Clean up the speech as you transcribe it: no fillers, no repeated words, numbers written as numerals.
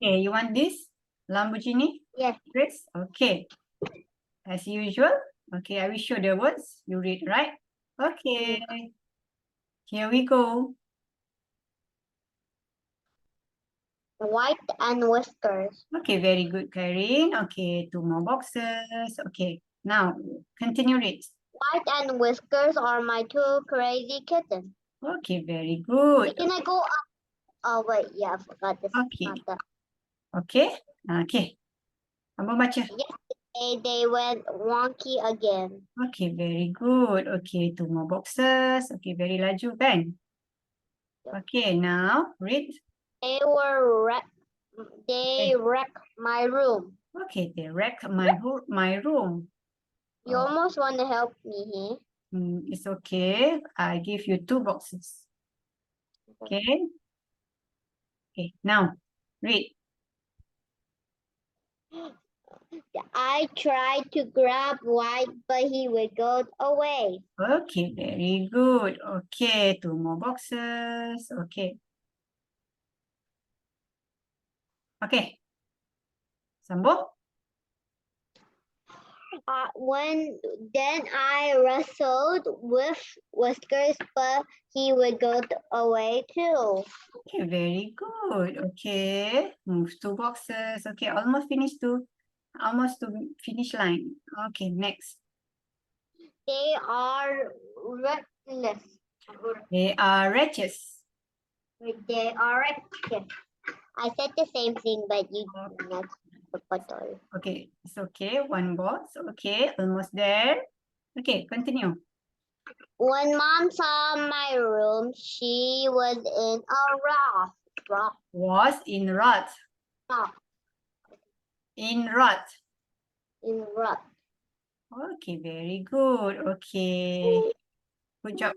Okay, you want this? Lamborghini? Yes. Chris? Okay. As usual. Okay, I will show the words. You read, right? Okay. Here we go. White and whiskers. Okay, very good, Qaireen. Okay, 2 more boxes. Okay, now continue read. White and whiskers are my two crazy kittens. Okay, very good. Can I go up? Oh wait, yeah, I forgot this. Okay. Not the- Okay, okay. Abang baca. Yesterday they went wonky again. Okay, very good. Okay, 2 more boxes. Okay, very laju kan? Okay, now read. They wrecked my room. Okay, they wrecked my room. You almost want to help me here. It's okay. I give you 2 boxes. Okay. Okay, now read. I tried to grab White, but he wiggled away. Okay, very good. Okay, 2 more boxes. Okay. Okay. Sambung. Then I wrestled with Whiskers, but he wiggled away too. Okay, very good. Okay, move 2 boxes. Okay, almost to finish line. Okay, next. They are reckless. They are wretches. They are reckless. I said the same thing, but you did not. Okay, it's okay. 1 box. Okay, almost there. Okay, continue. When Mom saw my room, she was in a rut. Was in rut. Rut. In rut. In rut. Okay, very good. Okay. Good job.